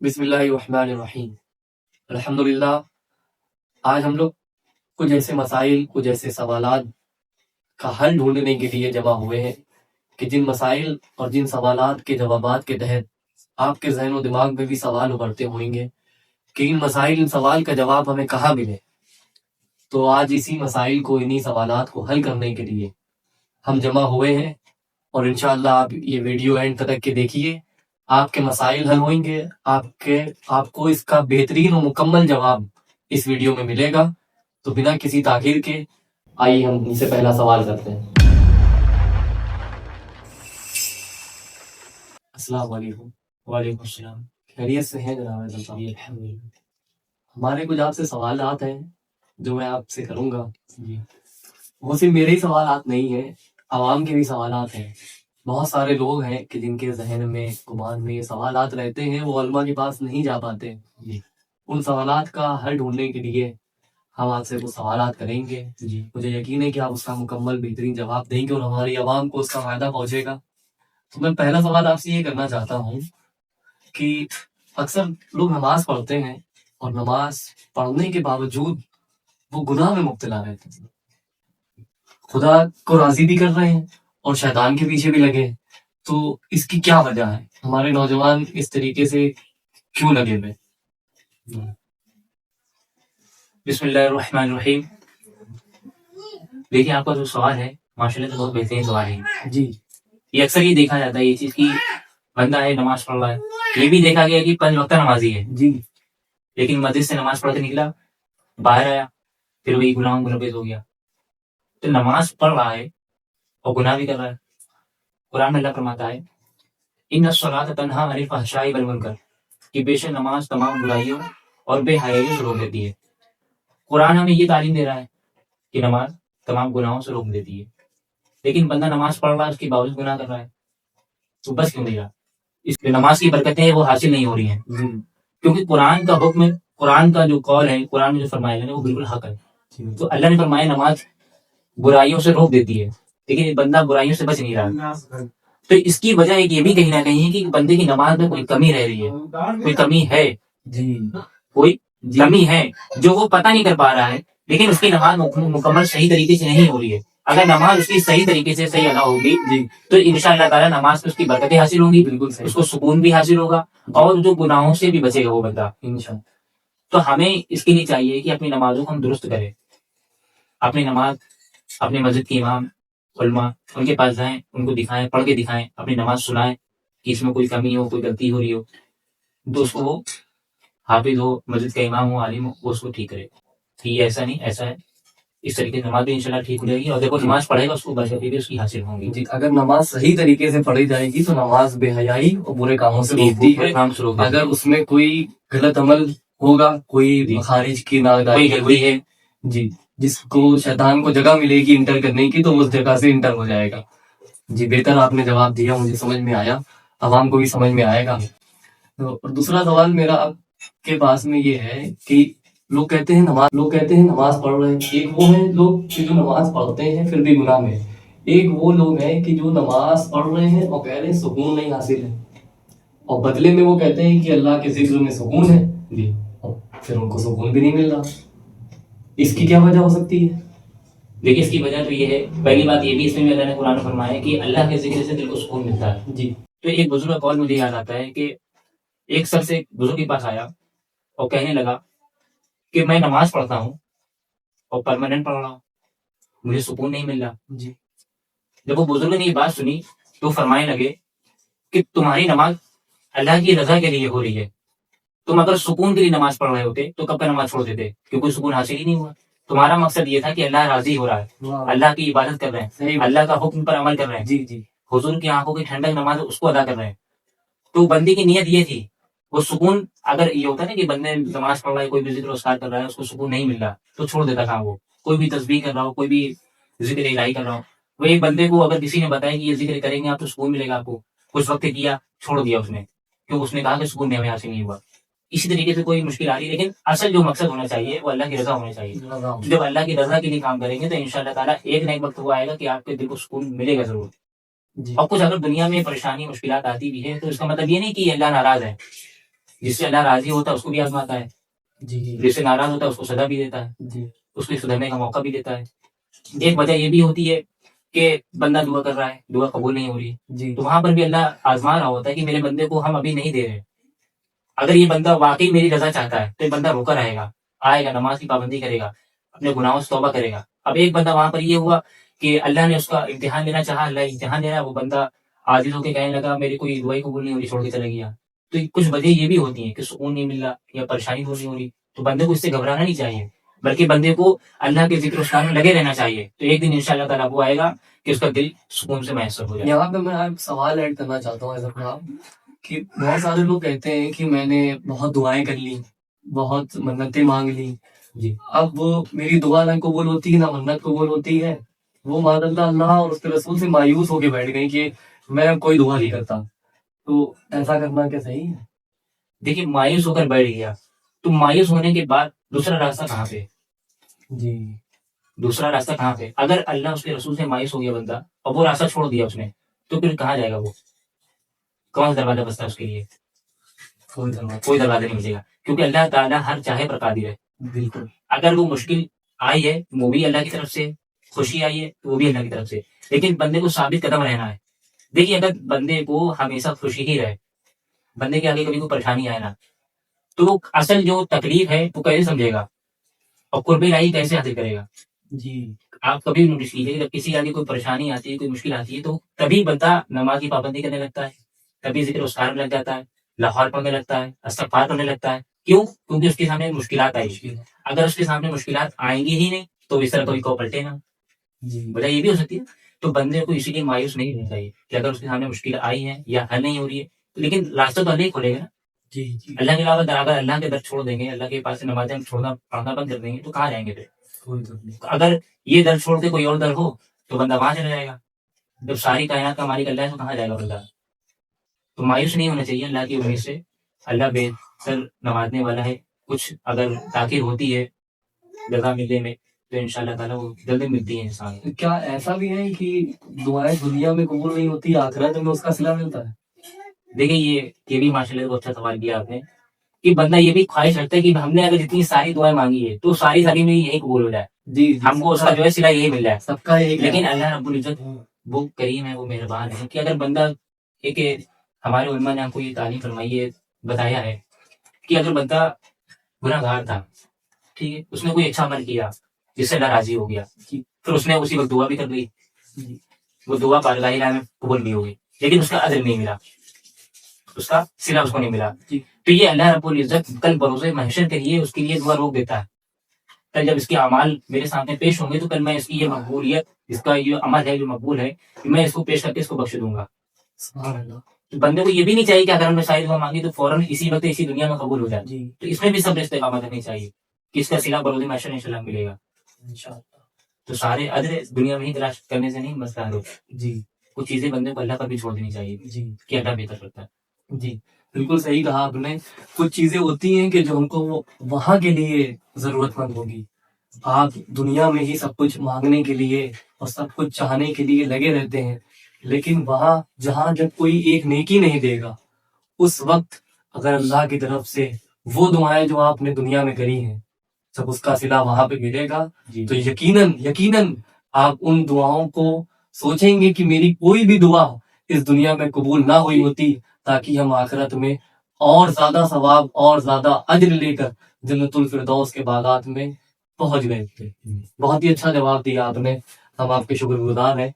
بسم اللہ الرحمن الرحیم۔ الحمدللہ، آج ہم لوگ کچھ ایسے مسائل، کچھ ایسے سوالات کا حل ڈھونڈنے کے لیے جمع ہوئے ہیں کہ جن مسائل اور جن سوالات کے جوابات کے تحت آپ کے ذہن و دماغ میں بھی سوال ابھرتے ہوئیں گے کہ ان مسائل، ان سوال کا جواب ہمیں کہاں ملے۔ تو آج اسی مسائل کو، انہی سوالات کو حل کرنے کے لیے ہم جمع ہوئے ہیں، اور انشاءاللہ آپ یہ ویڈیو اینڈ تک کے دیکھیے، آپ کے مسائل حل ہوئیں گے، آپ کو اس کا بہترین و مکمل جواب اس ویڈیو میں ملے گا۔ تو بنا کسی تاخیر کے آئیے ہم ان سے پہلا سوال کرتے ہیں۔ السلام علیکم۔ وعلیکم السلام۔ خیریت سے ہیں جناب؟ الحمدللہ۔ ہمارے کچھ آپ سے سوالات ہیں جو میں آپ سے کروں گا۔ جی وہ صرف میرے ہی سوالات نہیں ہیں، عوام کے بھی سوالات ہیں۔ بہت سارے لوگ ہیں کہ جن کے ذہن میں، گمان میں یہ سوالات رہتے ہیں، وہ علماء کے پاس نہیں جا پاتے۔ جی ان سوالات کا حل ڈھونڈنے کے لیے ہم آپ سے وہ سوالات کریں گے۔ جی مجھے یقین ہے کہ آپ اس کا مکمل بہترین جواب دیں گے اور ہماری عوام کو اس کا فائدہ پہنچے گا۔ تو میں پہلا سوال آپ سے یہ کرنا چاہتا ہوں کہ اکثر لوگ نماز پڑھتے ہیں اور نماز پڑھنے کے باوجود وہ گناہ میں مبتلا رہتے ہیں، خدا کو راضی بھی کر رہے ہیں اور شیطان کے پیچھے بھی لگے ہیں۔ تو اس کی کیا وجہ ہے؟ ہمارے نوجوان اس طریقے سے کیوں لگے ہوئے؟ بسم اللہ الرحمن الرحیم۔ دیکھیں، آپ کا جو سوال ہے ماشاءاللہ سے بہت بہترین سوال ہے۔ جی یہ اکثر یہ دیکھا جاتا ہے، یہ چیز کی بندہ ہے نماز پڑھ رہا ہے، یہ بھی دیکھا گیا کہ 5 وقتہ نمازی ہے، جی لیکن مسجد سے نماز پڑھ کے نکلا، باہر آیا، پھر وہی گناہوں میں ملوث ہو گیا۔ تو نماز پڑھ رہا ہے اور گناہ بھی کر رہا ہے۔ قرآن میں اللہ فرماتا ہے ان الصلاۃ تنہی عن الفحشاء والمنکر، کہ بے شک نماز تمام برائیوں اور بے حیائی سے روک دیتی ہے۔ قرآن ہمیں یہ تعلیم دے رہا ہے کہ نماز تمام گناہوں سے روک دیتی ہے، لیکن بندہ نماز پڑھ رہا ہے، اس کے باوجود گناہ کر رہا ہے، تو بس کیوں نہیں رہا؟ اس لیے نماز کی برکتیں ہیں وہ حاصل نہیں ہو رہی ہیں، کیونکہ قرآن کا حکم، قرآن کا جو قول ہے، قرآن میں جو فرمایا ہے وہ بالکل حق ہے۔ تو اللہ نے فرمایا نماز برائیوں سے روک دیتی ہے، لیکن بندہ برائیوں سے بچ نہیں رہا۔ تو اس کی وجہ ایک یہ بھی کہیں نہ کہیں ہے کہ بندے کی نماز میں کوئی کمی رہ رہی ہے، کوئی کمی ہے، کوئی کمی ہے جو وہ پتہ نہیں کر پا رہا ہے، لیکن اس کی نماز مکمل صحیح طریقے سے نہیں ہو رہی ہے۔ اگر نماز اس کی صحیح طریقے سے صحیح ادا ہوگی تو انشاءاللہ تعالیٰ نماز میں اس کی برکتیں حاصل ہوں گی، اس کو سکون بھی حاصل ہوگا اور جو گناہوں سے بھی بچے گا وہ بندہ انشاءاللہ۔ تو ہمیں اس کے لیے چاہیے کہ اپنی نمازوں کو ہم درست کریں، اپنی نماز اپنے مسجد کے امام، علماء ان کے پاس جائیں، ان کو دکھائیں، پڑھ کے دکھائیں، اپنی نماز سنائیں کہ اس میں کوئی کمی ہو، کوئی غلطی ہو رہی ہو تو اس کو وہ حافظ ہو، مسجد کا امام ہو، عالم ہو، وہ اس کو ٹھیک کرے کہ یہ ایسا نہیں، ایسا ہے۔ اس طریقے سے نماز بھی انشاءاللہ ٹھیک ہو جائے گی، اور دیکھو نماز پڑھے گا اس کو برکتیں بھی اس کی حاصل ہوں گی۔ جی، اگر نماز صحیح طریقے سے پڑھی جائے گی تو نماز بے حیائی اور برے کاموں سے روکتی ہے۔ اگر اس میں کوئی غلط عمل ہوگا، کوئی خارج کی ناگہانی ہوئی ہے جی، جس کو شیطان کو جگہ ملے گی انٹر کرنے کی، تو اس جگہ سے انٹر ہو جائے گا۔ جی بہتر آپ نے جواب دیا، مجھے سمجھ میں آیا، عوام کو بھی سمجھ میں آئے گا۔ اور دوسرا سوال میرا آپ کے پاس میں یہ ہے کہ لوگ کہتے ہیں نماز پڑھ رہے ہیں۔ ایک وہ ہیں لوگ کہ جو نماز پڑھتے ہیں پھر بھی گناہ میں، ایک وہ لوگ ہیں کہ جو نماز پڑھ رہے ہیں اور کہہ رہے ہیں سکون نہیں حاصل ہے، اور بدلے میں وہ کہتے ہیں کہ اللہ کے ذکر میں سکون ہے، اور پھر ان کو سکون بھی نہیں مل رہا۔ اس کی کیا وجہ ہو سکتی ہے؟ دیکھیے، اس کی وجہ تو یہ ہے، پہلی بات یہ بھی اس میں اللہ نے قرآن فرمایا ہے کہ اللہ کے ذکر سے دل کو سکون ملتا ہے۔ جی تو ایک بزرگ کا قول مجھے یاد آتا ہے کہ ایک سر سے ایک بزرگ کے پاس آیا اور کہنے لگا کہ میں نماز پڑھتا ہوں اور پرماننٹ پڑھ رہا ہوں، مجھے سکون نہیں مل رہا۔ جی جب وہ بزرگ نے یہ بات سنی تو فرمانے لگے کہ تمہاری نماز اللہ کی رضا کے لیے ہو رہی ہے، تم اگر سکون کے لیے نماز پڑھ رہے ہوتے تو کب کا نماز چھوڑ دیتے، کیونکہ سکون حاصل ہی نہیں ہوا۔ تمہارا مقصد یہ تھا کہ اللہ راضی ہو رہا ہے، اللہ کی عبادت کر رہے ہیں، اللہ کا حکم پر عمل کر رہے ہیں، جی حضور کی آنکھوں کی ٹھنڈک نماز اس کو ادا کر رہے ہیں۔ تو بندے کی نیت یہ تھی، وہ سکون، اگر یہ ہوتا ہے نا کہ بندے نماز پڑھ رہا ہے، کوئی بھی ذکر اذکار کر رہا ہے، اس کو سکون نہیں مل رہا تو چھوڑ دیتا تھا۔ وہ کوئی بھی تسبیح کر رہا ہو، کوئی بھی ذکر الہی کر رہا ہو، وہ ایک بندے کو اگر کسی نے بتایا کہ یہ ذکر کریں گے آپ تو سکون ملے گا آپ کو، کچھ وقت کیا، چھوڑ دیا اس نے، کیوں؟ اس نے کہا کہ سکون ہمیں حاصل نہیں ہوا۔ اسی طریقے سے کوئی مشکل آ رہی ہے، لیکن اصل جو مقصد ہونا چاہیے وہ اللہ کی رضا ہونا چاہیے۔ جب اللہ کی رضا کے لیے کام کریں گے تو انشاءاللہ تعالیٰ ایک نہ ایک وقت وہ آئے گا کہ آپ کے دل کو سکون ملے گا ضرور۔ اور کچھ اگر دنیا میں پریشانی مشکلات آتی بھی ہے تو اس کا مطلب یہ نہیں کہ اللہ ناراض ہے، جس سے اللہ راضی ہوتا ہے اس کو بھی آزماتا ہے، جی جس سے ناراض ہوتا ہے اس کو سزا بھی دیتا ہے، جی اس کو سدھرنے کا موقع بھی دیتا ہے۔ ایک وجہ یہ بھی ہوتی ہے کہ بندہ دعا کر رہا ہے، دعا قبول نہیں ہو رہی ہے، جی تو وہاں پر بھی اللہ آزما رہا ہوتا ہے کہ میرے بندے کو ہم ابھی نہیں دے رہے، اگر یہ بندہ واقعی میری رضا چاہتا ہے تو یہ بندہ رکا رہے گا، آئے گا، نماز کی پابندی کرے گا، اپنے گناہوں سے توبہ کرے گا۔ اب ایک بندہ وہاں پر یہ ہوا کہ اللہ نے اس کا امتحان لینا چاہا، اللہ امتحان لے رہا ہے، وہ بندہ عاجز ہو کے کہنے لگا میری کوئی دعائی قبول نہیں ہو رہی، چھوڑ کے چلا گیا۔ تو کچھ وجہ یہ بھی ہوتی ہیں کہ سکون نہیں مل رہا یا پریشانی دور نہیں ہو رہی، تو بندے کو اس سے گھبرانا نہیں چاہیے، بلکہ بندے کو اللہ کے ذکر اسکار میں لگے رہنا چاہیے، تو ایک دن انشاءاللہ تعالیٰ وہ آئے گا کہ اس کا دل سکون سے میسر ہو جائے۔ یہاں پہ میں ایک سوال ایڈ کرنا چاہتا ہوں حضرت صاحب کہ بہت سارے لوگ کہتے ہیں کہ میں نے بہت دعائیں کر لی، بہت منتیں مانگ لی، جی اب وہ میری دعا نہ قبول ہوتی ہے نہ منت قبول ہوتی ہے، وہ معاذ اللہ اور اس کے رسول سے مایوس ہو کے بیٹھ گئی کہ میں کوئی دعا نہیں کرتا، تو ایسا کرنا کیا صحیح ہے؟ دیکھیے مایوس ہو کر بیٹھ گیا، تو مایوس ہونے کے بعد دوسرا راستہ کہاں پہ؟ جی دوسرا راستہ کہاں پہ؟ اگر اللہ اس کے رسول سے مایوس ہو گیا بندہ اور وہ راستہ چھوڑ دیا اس نے، تو پھر کہاں جائے گا؟ وہ کون سا دروازہ بستا ہے اس کے لیے؟ کوئی دروازہ نہیں ملے گا، کیونکہ اللہ تعالیٰ ہر چاہے پر قادر ہے۔ بالکل اگر وہ مشکل آئی ہے وہ بھی اللہ کی طرف سے، خوشی آئی ہے تو وہ بھی اللہ کی طرف سے، لیکن بندے کو ثابت قدم رہنا ہے۔ دیکھیے اگر بندے کو ہمیشہ خوشی ہی رہے، بندے کے آگے کبھی کوئی پریشانی آئے نا، تو اصل جو تکلیف ہے وہ کیسے سمجھے گا اور قرب الہی کیسے حاصل کرے گا؟ جی آپ کبھی نوٹس کیجیے جب کسی آگے کوئی پریشانی آتی ہے، کوئی مشکل آتی ہے، تو تبھی بندہ نماز کی پابندی کرنے لگتا ہے، تبھی ذکر اسکار میں لگ جاتا ہے، لاہور پڑھنے لگتا ہے، استغفار کرنے لگتا ہے۔ کیوں؟ کیونکہ اس کے سامنے مشکلات آئی۔ اگر اس کے سامنے مشکلات آئیں گی ہی نہیں تو اس طرح کبھی کو پلٹے نا، جی وجہ یہ بھی ہو سکتی ہے۔ تو بندے کو اسی لیے مایوس نہیں ہونا چاہیے کہ اگر اس کے سامنے مشکل آئی ہے یا حل نہیں ہو رہی ہے، لیکن راستہ تو اللہ ہی کھولے گا نا۔ جی جی اللہ کے علاوہ اگر اللہ کے در چھوڑ دیں گے، اللہ کے پاس سے نمازیں چھوڑنا پڑھنا بند کر دیں گے تو کہاں جائیں گے پھر؟ کوئی ضرورت نہیں۔ اگر یہ در چھوڑ کے کوئی اور در ہو تو بندہ وہاں چلا جائے گا۔ جب ساری کائنات کا مالک اللہ ہے تو کہاں جائے گا بندہ؟ تو مایوس نہیں ہونا چاہیے اللہ کی امید سے، اللہ بہتر نوازنے والا ہے۔ کچھ اگر تاخیر ہوتی ہے جگہ ملنے میں تو انشاءاللہ تعالیٰ وہ جلدی ملتی ہے انسان کو۔ کیا ایسا بھی ہے کہ دعائیں دنیا میں قبول نہیں ہوتی، آخرت میں اس کا صلہ ملتا ہے؟ دیکھیں یہ بھی ماشاءاللہ بہت اچھا سوال کیا آپ نے کہ بندہ یہ بھی خواہش رکھتا ہے کہ ہم نے اگر جتنی ساری دعائیں مانگی ہے تو ساری میں یہی قبول ہو جائے، جی ہم کو اس کا جو ہے صلہ یہی مل جائے۔ سب کا ایک ہے۔ لیکن اللہ رب العزت وہ کریم ہے، وہ مہربان ہے کہ اگر بندہ ایک ہمارے علماء نے ہم کو یہ تعلیم فرمائی ہے، بتایا ہے کہ اگر بندہ گناہ گار تھا، ٹھیک ہے، اس نے کوئی اچھا عمل کیا جس سے اللہ راضی ہو گیا، پھر اس نے اسی وقت دعا بھی کر لی، وہ دعا بارگاہ الہی میں قبول بھی ہو گئی، لیکن اس کا اجر نہیں ملا، اس کا صلہ اس کو نہیں ملا، تو یہ اللہ رب العزت کل بروز محشر کے لیے اس کے لیے دعا روک دیتا ہے۔ کل جب اس کے اعمال میرے سامنے پیش ہوں گے تو کل میں اس کی یہ مقبولیت، اس کا یہ عمل ہے جو مقبول ہے، میں اس کو پیش کر کے اس کو بخش دوں گا۔ سبحان اللہ۔ تو بندے کو یہ بھی نہیں چاہیے کہ اگر ہم نے ساری دعا مانگی تو فوراً اسی وقت اسی دنیا میں قبول ہو جائے، جی تو اس میں بھی صبر استقامت رکھنی چاہیے کہ اس کا صلہ بروز محشر انشاءاللہ ملے گا۔ انشاءاللہ۔ تو سارے اجر دنیا میں ہی تلاش کرنے سے نہیں مسئلہ ہے، جی کچھ چیزیں بندے کو اللہ پر بھی چھوڑ دینی چاہیے جی کہ اللہ بہتر کرتا ہے۔ جی بالکل صحیح کہا آپ نے۔ کچھ چیزیں ہوتی ہیں کہ جو ان کو وہاں کے لیے ضرورت مند ہوگی، آپ دنیا میں ہی سب کچھ مانگنے کے لیے اور سب کچھ چاہنے کے لیے لگے رہتے ہیں، لیکن وہاں جہاں جب کوئی ایک نیکی نہیں دے گا، اس وقت اگر اللہ کی طرف سے وہ دعائیں جو آپ نے دنیا میں کری ہیں جب اس کا صلہ وہاں پہ ملے گا تو یقیناً آپ ان دعاؤں کو سوچیں گے کہ میری کوئی بھی دعا اس دنیا میں قبول نہ ہوئی ہوتی، تاکہ ہم آخرت میں اور زیادہ ثواب اور زیادہ اجر لے کر جنت الفردوس کے باغات میں پہنچ گئے تھے۔ بہت ہی اچھا جواب دیا آپ نے، ہم آپ کے شکر گزار ہیں۔